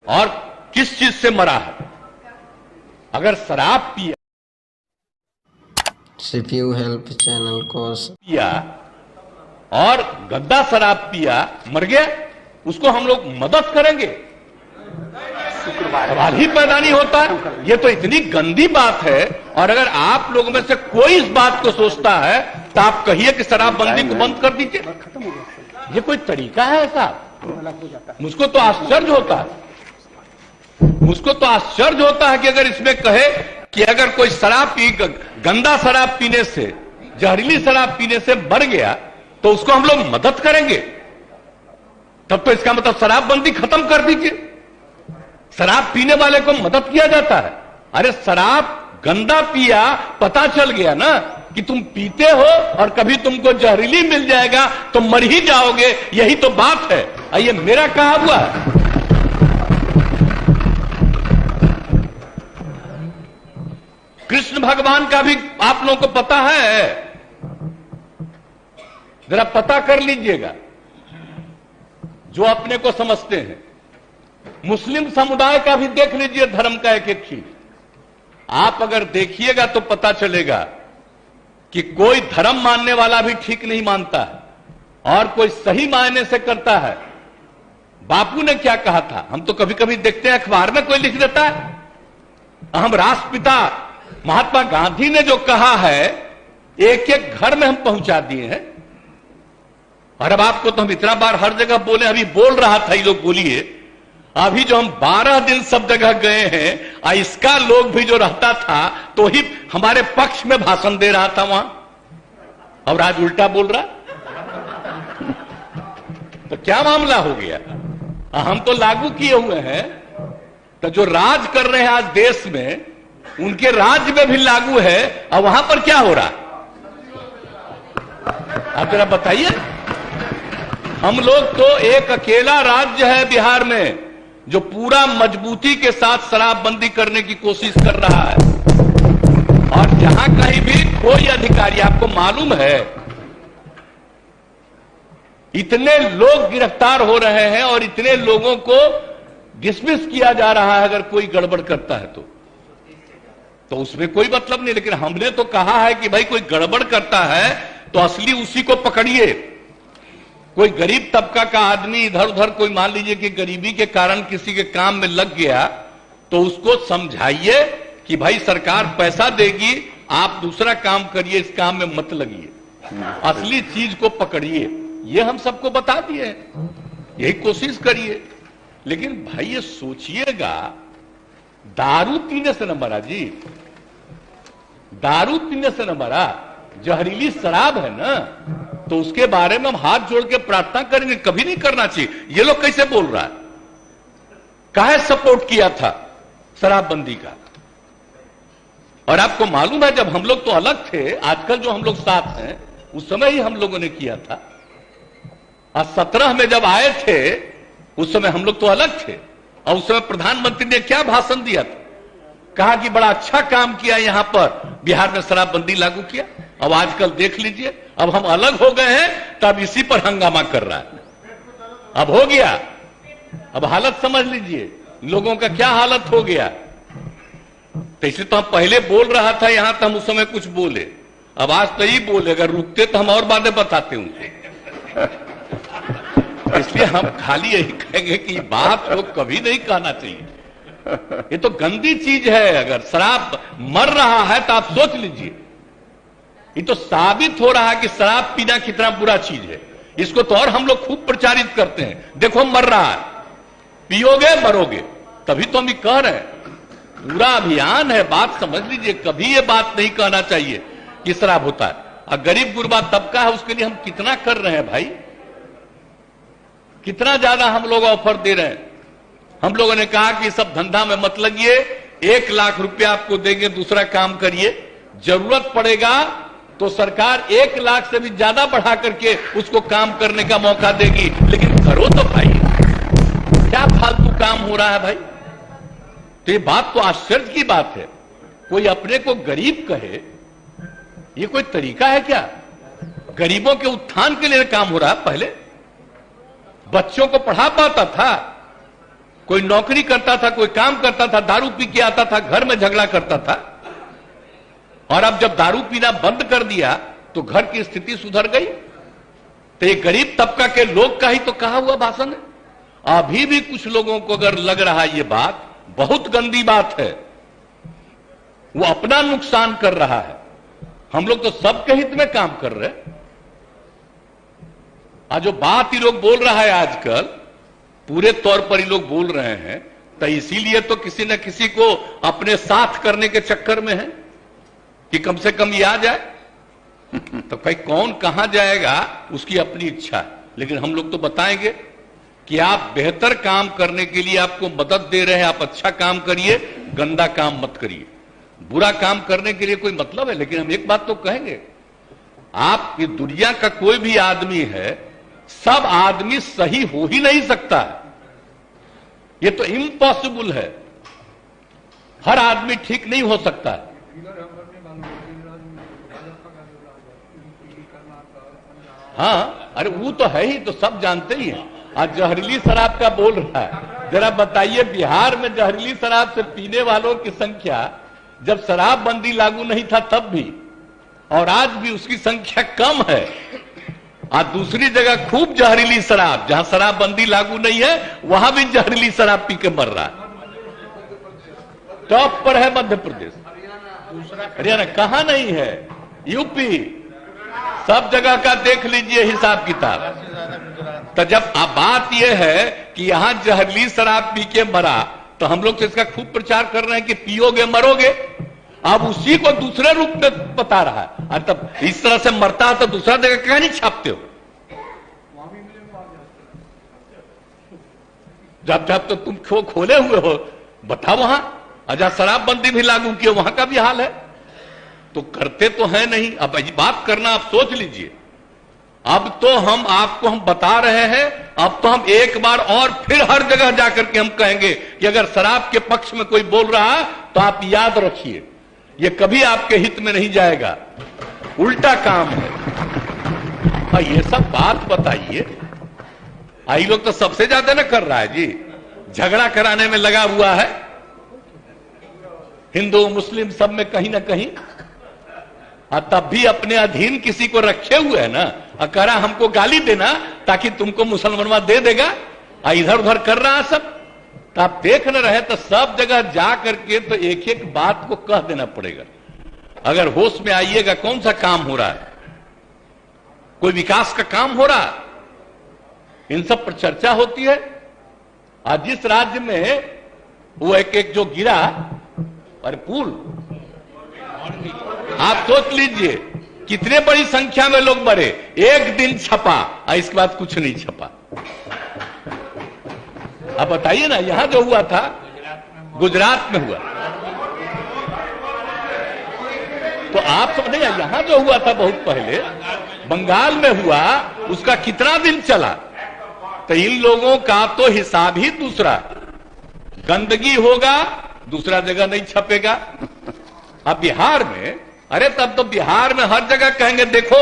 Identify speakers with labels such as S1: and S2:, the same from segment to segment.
S1: और किस चीज से मरा है? अगर शराब
S2: सीपीयू हेल्प चैनल को
S1: पिया और गंदा शराब पिया, मर गया, उसको हम लोग मदद करेंगे? सवाल ही पैदा नहीं होता। ये तो इतनी गंदी बात है। और अगर आप लोगों में से कोई इस बात को सोचता है तो आप कहिए कि शराबबंदी को बंद कर दीजिए। ये कोई तरीका है ऐसा? मुझको तो आश्चर्य होता है, मुझको तो आश्चर्य होता है कि अगर इसमें कहे कि अगर कोई गंदा शराब पीने से, जहरीली शराब पीने से मर गया तो उसको हम लोग मदद करेंगे, तब तो इसका मतलब शराबबंदी खत्म कर दीजिए। शराब पीने वाले को मदद किया जाता है। अरे शराब गंदा पिया, पता चल गया ना कि तुम पीते हो और कभी तुमको जहरीली मिल जाएगा तो मर ही जाओगे, यही तो बात है। ये मेरा कहा हुआ है। कृष्ण भगवान का भी आप लोगों को पता है, जरा पता कर लीजिएगा जो अपने को समझते हैं। मुस्लिम समुदाय का भी देख लीजिए, धर्म का एक एक चीज आप अगर देखिएगा तो पता चलेगा कि कोई धर्म मानने वाला भी ठीक नहीं मानता है और कोई सही मायने से करता है। बापू ने क्या कहा था, हम तो कभी कभी देखते हैं अखबार में कोई लिख देता है। हम राष्ट्रपिता महात्मा गांधी ने जो कहा है एक एक घर में हम पहुंचा दिए हैं। और अब आपको तो हम इतना बार हर जगह बोले, अभी बोल रहा था, ये लोग बोलिए, अभी जो हम 12 दिन सब जगह गए हैं, इसका लोग भी जो रहता था तो ही हमारे पक्ष में भाषण दे रहा था वहां, और आज उल्टा बोल रहा। तो क्या मामला हो गया? हम तो लागू किए हुए हैं, तो जो राज कर रहे हैं आज देश में, उनके राज्य में भी लागू है, और वहां पर क्या हो रहा? आप जरा बताइए। हम लोग तो एक अकेला राज्य है बिहार में जो पूरा मजबूती के साथ शराबबंदी करने की कोशिश कर रहा है। और जहां कहीं भी कोई अधिकारी, आपको मालूम है इतने लोग गिरफ्तार हो रहे हैं और इतने लोगों को डिसमिस किया जा रहा है अगर कोई गड़बड़ करता है तो उसमें कोई मतलब नहीं। लेकिन हमने तो कहा है कि भाई कोई गड़बड़ करता है तो असली उसी को पकड़िए। कोई गरीब तबका का आदमी इधर उधर, कोई मान लीजिए कि गरीबी के कारण किसी के काम में लग गया, तो उसको समझाइए कि भाई सरकार पैसा देगी, आप दूसरा काम करिए, इस काम में मत लगिए, असली चीज को पकड़िए। ये हम सबको बता दिए, यही कोशिश करिए। लेकिन भाई ये सोचिएगा, दारू पीने से न मरा जी, दारू पीने से न मरा, जहरीली शराब है ना, तो उसके बारे में हम हाथ जोड़ के प्रार्थना करेंगे। कभी नहीं करना चाहिए। ये लोग कैसे बोल रहा है? काहे सपोर्ट किया था शराबबंदी का? और आपको मालूम है जब हम लोग तो अलग थे, आजकल जो हम लोग साथ हैं, उस समय ही हम लोगों ने किया था। और 17 में जब आए थे उस समय हम लोग तो अलग थे, और उस समय प्रधानमंत्री ने क्या भाषण दिया था? कहा कि बड़ा अच्छा काम किया, यहां पर बिहार में शराबबंदी लागू किया। अब आजकल देख लीजिए, अब हम अलग हो गए हैं तब इसी पर हंगामा कर रहा है। अब हो गया, अब हालत समझ लीजिए लोगों का क्या हालत हो गया। तो इसलिए तो हम पहले बोल रहा था यहां, तो हम उस समय कुछ बोले, अब आज तो ही बोले। अगर रुकते तो हम और बातें बताते उनसे। इसलिए हम खाली यही कहेंगे कि बात को कभी नहीं कहना चाहिए। ये तो गंदी चीज है। अगर शराब मर रहा है तो आप सोच लीजिए, ये तो साबित हो रहा है कि शराब पीना कितना बुरा चीज है। इसको तो और हम लोग खूब प्रचारित करते हैं, देखो मर रहा है, पियोगे मरोगे। तभी तो हम ये कह रहे हैं, पूरा अभियान है। बात समझ लीजिए, कभी ये बात नहीं कहना चाहिए कि शराब होता है। और गरीब गुरबा तबका है, उसके लिए हम कितना कर रहे हैं भाई, कितना ज्यादा हम लोग ऑफर दे रहे हैं। हम लोगों ने कहा कि सब धंधा में मत लगिए, 1 लाख रुपया आपको देंगे, दूसरा काम करिए। जरूरत पड़ेगा तो सरकार 1 लाख से भी ज्यादा बढ़ा करके उसको काम करने का मौका देगी। लेकिन करो तो भाई, क्या फालतू काम हो रहा है भाई। तो ये बात तो आश्चर्य की बात है। कोई अपने को गरीब कहे, ये कोई तरीका है क्या? गरीबों के उत्थान के लिए काम हो रहा है। पहले बच्चों को पढ़ा पाता था, कोई नौकरी करता था, कोई काम करता था, दारू पी के आता था, घर में झगड़ा करता था। और अब जब दारू पीना बंद कर दिया तो घर की स्थिति सुधर गई। तो ये गरीब तबका के लोग का ही तो कहा हुआ भाषण है। अभी भी कुछ लोगों को अगर लग रहा है ये बात बहुत गंदी बात है, वो अपना नुकसान कर रहा है। हम लोग तो सबके हित में काम कर रहे हैं। आज जो बात ही लोग बोल रहा है आजकल, पूरे तौर पर ही लोग बोल रहे हैं, तो इसीलिए तो किसी न किसी को अपने साथ करने के चक्कर में है कि कम से कम ये आ जाए। तो भाई कौन कहां जाएगा उसकी अपनी इच्छा है, लेकिन हम लोग तो बताएंगे कि आप बेहतर काम करने के लिए आपको मदद दे रहे हैं। आप अच्छा काम करिए, गंदा काम मत करिए। बुरा काम करने के लिए कोई मतलब है, लेकिन हम एक बात तो कहेंगे, आप ये दुनिया का कोई भी आदमी है, सब आदमी सही हो ही नहीं सकता है। ये तो इम्पॉसिबल है। हर आदमी ठीक नहीं हो सकता है। हाँ, अरे वो तो है ही, तो सब जानते ही हैं। आज जहरीली शराब का बोल रहा है, जरा बताइए बिहार में जहरीली शराब से पीने वालों की संख्या जब शराबबंदी लागू नहीं था तब भी, और आज भी उसकी संख्या कम है। आज दूसरी जगह खूब जहरीली शराब, जहां शराबबंदी लागू नहीं है वहां भी जहरीली शराब पी के मर रहा है। टॉप पर है मध्य प्रदेश, हरियाणा कहां नहीं है, यूपी, सब जगह का देख लीजिए हिसाब किताब। तो जब अब बात यह है कि यहां जहरीली शराब पी के मरा, तो हम लोग तो इसका खूब प्रचार कर रहे हैं कि पियोगे मरोगे। अब उसी को दूसरे रूप में बता रहा है। और तब इस तरह से मरता है तो दूसरा जगह क्या नहीं छापते हो? जब जब तो तुम खोले हुए हो, बताओ वहां अजा शराबबंदी भी लागू किए, वहां का भी हाल है। तो करते तो है नहीं। अब बात करना आप सोच लीजिए। अब तो हम आपको हम बता रहे हैं, अब तो हम एक बार और फिर हर जगह जाकर के हम कहेंगे कि अगर शराब के पक्ष में कोई बोल रहा है तो आप याद रखिए, ये कभी आपके हित में नहीं जाएगा, उल्टा काम है। ये सब बात बताइए। आई लोग तो सबसे ज्यादा ना कर रहा है जी, झगड़ा कराने में लगा हुआ है, हिंदू मुस्लिम सब में कहीं ना कहीं। तब भी अपने अधीन किसी को रखे हुए है ना, अकरा हमको गाली देना ताकि तुमको मुसलमानवा दे देगा, इधर उधर कर रहा है सब। तो आप देख न रहे तो सब जगह जा करके तो एक एक बात को कह देना पड़ेगा। अगर होश में आइएगा, कौन सा काम हो रहा है, कोई विकास का काम हो रहा है, इन सब पर चर्चा होती है। आज जिस राज्य में वो एक जो गिरा, अरे पुल, आप सोच लीजिए कितने बड़ी संख्या में लोग मरे, एक दिन छपा और इसके बाद कुछ नहीं छपा। अब बताइए ना, यहां जो हुआ था गुजरात में हुआ, तो आप समझे, यहां जो हुआ था बहुत पहले बंगाल में हुआ, उसका कितना दिन चला। तो इन लोगों का तो हिसाब ही दूसरा, गंदगी होगा दूसरा जगह नहीं छपेगा। अब बिहार में, अरे तब तो बिहार में हर जगह कहेंगे देखो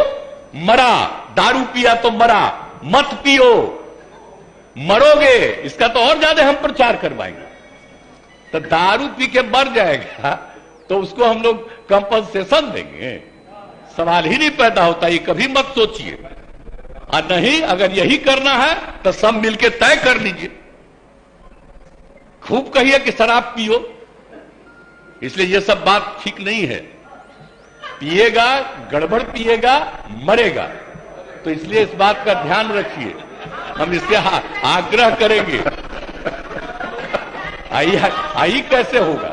S1: मरा, दारू पिया तो मरा, मत पियो मरोगे, इसका तो और ज्यादा हम प्रचार करवाएंगे। तो दारू पी के मर जाएगा तो उसको हम लोग कंपनसेशन देंगे, सवाल ही नहीं पैदा होता। ये कभी मत सोचिए। और नहीं, अगर यही करना है तो सब मिलके तय कर लीजिए, खूब कहिए कि शराब पियो। इसलिए ये सब बात ठीक नहीं है। पिएगा, गड़बड़ पिएगा, मरेगा। तो इसलिए इस बात का ध्यान रखिए, हम इससे आग्रह करेंगे। आई कैसे होगा?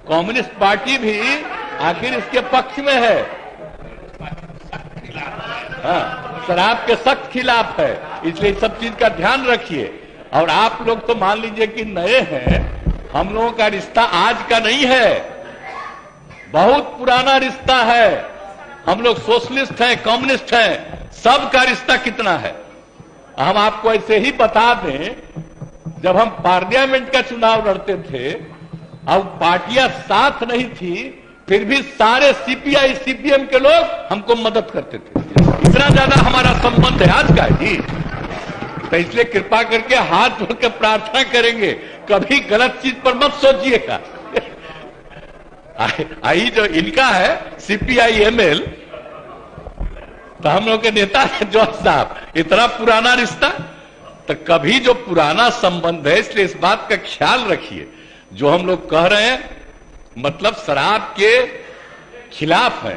S1: कम्युनिस्ट पार्टी भी आखिर इसके पक्ष में है, हाँ, शराब के सख्त खिलाफ है। इसलिए सब चीज का ध्यान रखिए। और आप लोग तो मान लीजिए कि नए हैं, हम लोगों का रिश्ता आज का नहीं है, बहुत पुराना रिश्ता है। हम लोग सोशलिस्ट हैं, कम्युनिस्ट हैं, सबका रिश्ता कितना है। हम आपको ऐसे ही बता दें, जब हम पार्लियामेंट का चुनाव लड़ते थे, अब पार्टियां साथ नहीं थी, फिर भी सारे सीपीआई सीपीएम के लोग हमको मदद करते थे। इतना ज्यादा हमारा संबंध है आज का जी। तो इसलिए कृपा करके हाथ जोड़ के प्रार्थना करेंगे, कभी गलत चीज पर मत सोचिएगा। आई जो इनका है CPI-ML, तो हम लोग के नेता है जॉर्ज साहब, इतना पुराना रिश्ता, तो कभी जो पुराना संबंध है, इसलिए इस बात का ख्याल रखिए। जो हम लोग कह रहे हैं मतलब शराब के खिलाफ है,